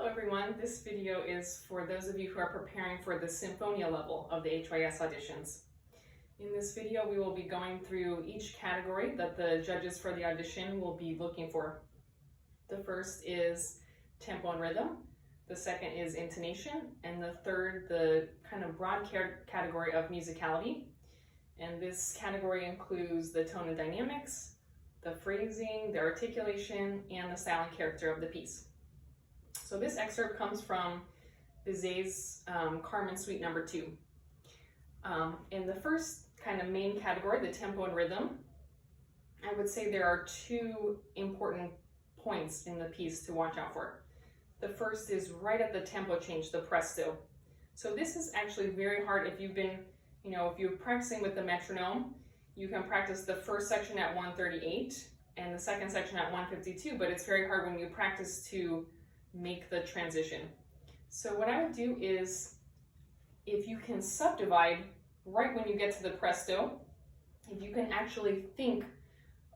Hello everyone, this video is for those of you who are preparing for the Sinfonia level of the HYS auditions. In this video we will be going through each category that the judges for the audition will be looking for. The first is tempo and rhythm, the second is intonation, and the third the kind of broad category of musicality. And this category includes the tone and dynamics, the phrasing, the articulation, and the style and character of the piece. So this excerpt comes from Bizet's Carmen Suite No. 2. In the first kind of main category, the tempo and rhythm, I would say there are two important points in the piece to watch out for. The first is right at the tempo change, the presto. So this is actually very hard if you've been, if you're practicing with the metronome, you can practice the first section at 138 and the second section at 152, but it's very hard when you practice to make the transition. So what I would do is, if you can subdivide right when you get to the presto, if you can actually think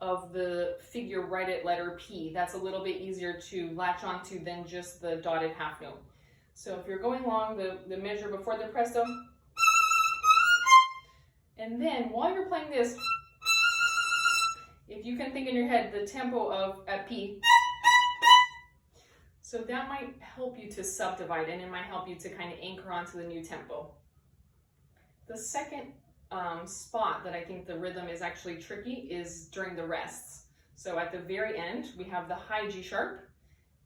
of the figure right at letter P, that's a little bit easier to latch onto than just the dotted half note. So if you're going along the measure before the presto, and then while you're playing this, if you can think in your head the tempo at P, so that might help you to subdivide, and it might help you to kind of anchor onto the new tempo. The second spot that I think the rhythm is actually tricky is during the rests. So at the very end, we have the high G sharp,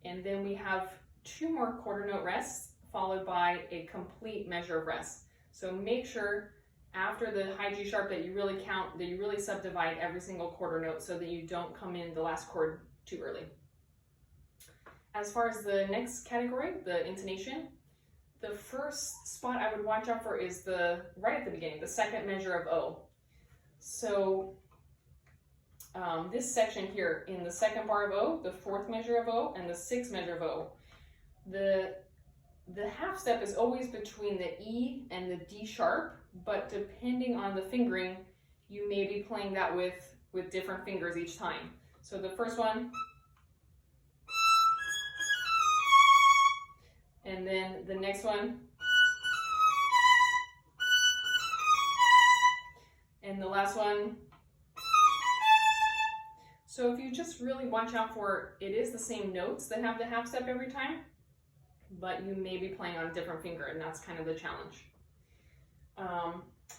and then we have two more quarter note rests followed by a complete measure of rests. So make sure after the high G sharp that you really count, that you really subdivide every single quarter note so that you don't come in the last chord too early. As far as the next category, the intonation, the first spot I would watch out for is right at the beginning, the second measure of O. So this section here, in the second bar of O, the fourth measure of O, and the sixth measure of O, the half step is always between the E and the D sharp, but depending on the fingering, you may be playing that with different fingers each time. So the first one, and then the next one, and the last one. So if you just really watch out for, it is the same notes that have the half step every time, but you may be playing on a different finger, and that's kind of the challenge.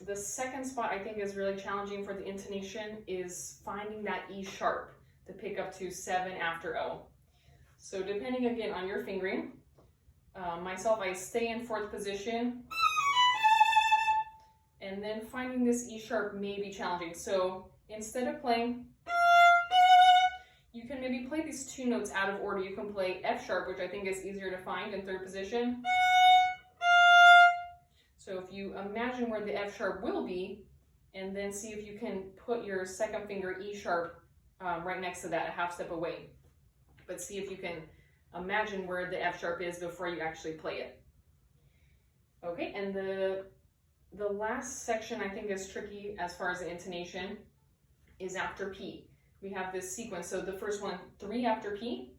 The second spot I think is really challenging for the intonation is finding that E sharp to pick up to 7 after O. So depending again on your fingering, myself, I stay in fourth position, and then finding this E sharp may be challenging. So instead of playing, you can maybe play these two notes out of order. You can play F sharp, which I think is easier to find in third position. So if you imagine where the F sharp will be, and then see if you can put your second finger E sharp right next to that, a half step away. But see if you can imagine where the F sharp is before you actually play it. Okay, and the last section I think is tricky as far as the intonation is after P. We have this sequence. So the first one, 3 after P.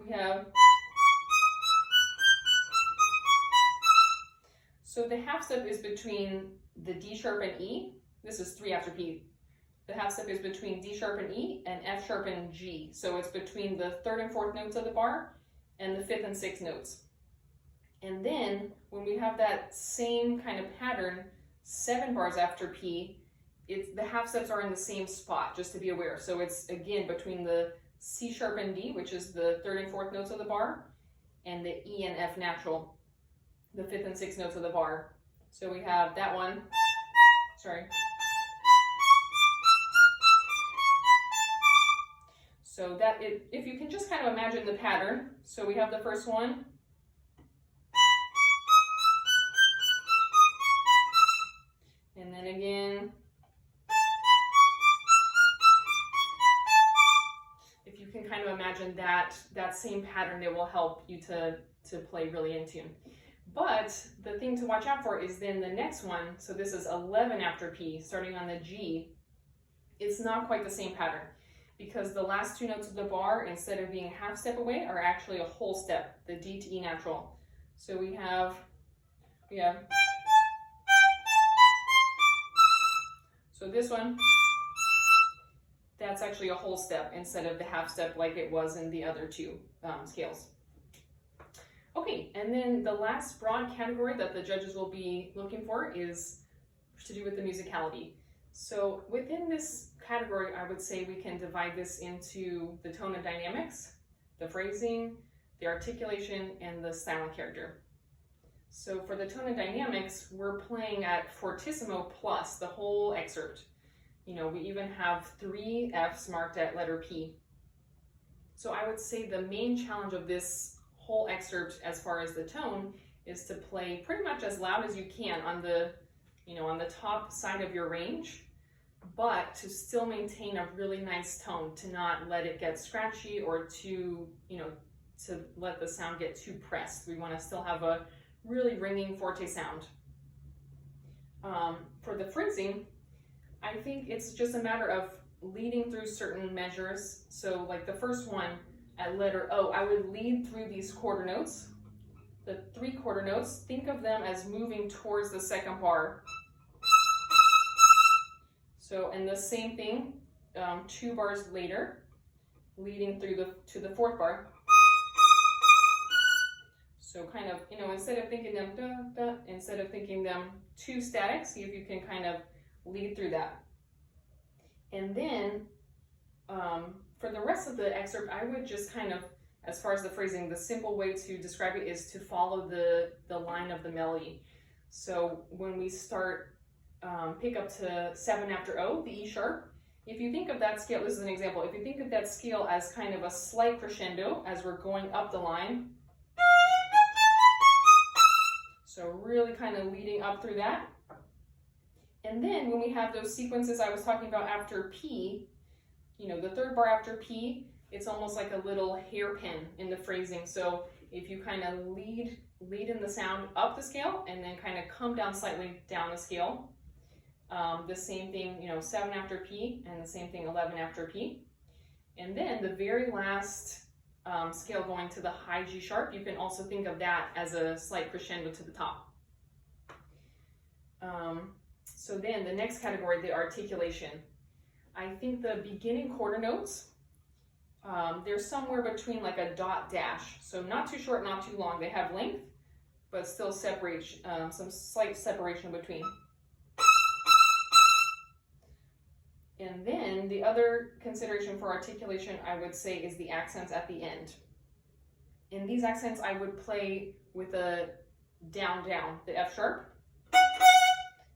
We have, so the half step is between the D sharp and E. This is 3 after P. The half step is between D sharp and E and F sharp and G. So it's between the third and fourth notes of the bar and the fifth and sixth notes. And then when we have that same kind of pattern, 7 bars after P, the half steps are in the same spot, just to be aware. So it's again between the C sharp and D, which is the third and fourth notes of the bar, and the E and F natural, the fifth and sixth notes of the bar. So we have that one, sorry. So that, if you can just kind of imagine the pattern. So we have the first one, and then again, if you can kind of imagine that same pattern, it will help you to play really in tune. But the thing to watch out for is then the next one. So this is 11 after P, starting on the G. It's not quite the same pattern. because the last two notes of the bar, instead of being half step away, are actually a whole step, the D to E natural. So we have, so this one, that's actually a whole step instead of the half step like it was in the other two scales. Okay, and then the last broad category that the judges will be looking for is to do with the musicality. So within this category, I would say we can divide this into the tone and dynamics, the phrasing, the articulation, and the silent character. So for the tone and dynamics, we're playing at fortissimo plus the whole excerpt. You know, we even have 3 Fs marked at letter P. So I would say the main challenge of this whole excerpt as far as the tone is to play pretty much as loud as you can on the, on the top side of your range, but to still maintain a really nice tone, to not let it get scratchy or to let the sound get too pressed. We want to still have a really ringing forte sound. For the phrasing, I think it's just a matter of leading through certain measures. So like the first one at letter O, I would lead through these quarter notes. The 3 quarter notes, think of them as moving towards the second bar. So, and the same thing, 2 bars later, leading through to the 4th bar. So kind of, instead of thinking them da, da, instead of thinking them 2 static, see if you can kind of lead through that. And then for the rest of the excerpt, I would just kind of, as far as the phrasing, the simple way to describe it is to follow the line of the melody. So when we start, pick up to 7 after O, the E sharp, if you think of that scale, this is an example, if you think of that scale as kind of a slight crescendo as we're going up the line, so really kind of leading up through that. And then when we have those sequences I was talking about after P, the 3rd bar after P, it's almost like a little hairpin in the phrasing. So if you kind of lead in the sound up the scale and then kind of come down slightly down the scale. The same thing, 7 after P, and the same thing 11 after P. And then the very last scale going to the high G sharp, you can also think of that as a slight crescendo to the top. So then the next category, the articulation. I think the beginning quarter notes, they're somewhere between like a dot dash. So not too short, not too long. They have length, but still separate, some slight separation between. And then the other consideration for articulation, I would say, is the accents at the end. In these accents, I would play with a down, down, the F sharp,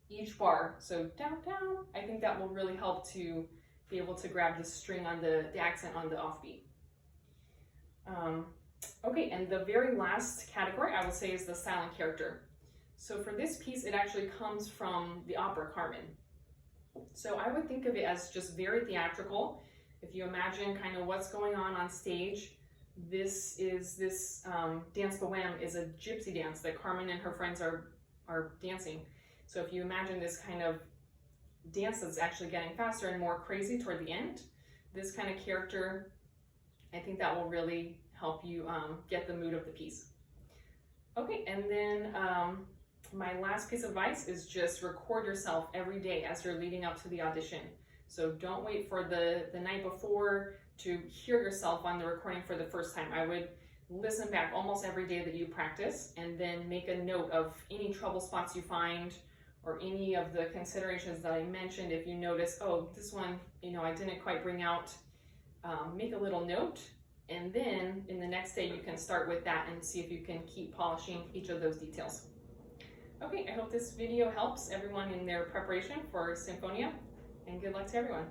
each bar. So down, down. I think that will really help to be able to grab the string on the accent on the offbeat. Okay, and the very last category I would say is the silent character. So for this piece, it actually comes from the opera Carmen. So I would think of it as just very theatrical. If you imagine kind of what's going on stage, this dance bohème is a gypsy dance that Carmen and her friends are dancing. So if you imagine this kind of dance that's actually getting faster and more crazy toward the end, this kind of character, I think that will really help you get the mood of the piece. Okay, and then my last piece of advice is just record yourself every day as you're leading up to the audition. So don't wait for the night before to hear yourself on the recording for the first time. I would listen back almost every day that you practice and then make a note of any trouble spots you find or any of the considerations that I mentioned. If you notice, oh, this one, I didn't quite bring out, make a little note. And then in the next day, you can start with that and see if you can keep polishing each of those details. Okay, I hope this video helps everyone in their preparation for Sinfonia, and good luck to everyone.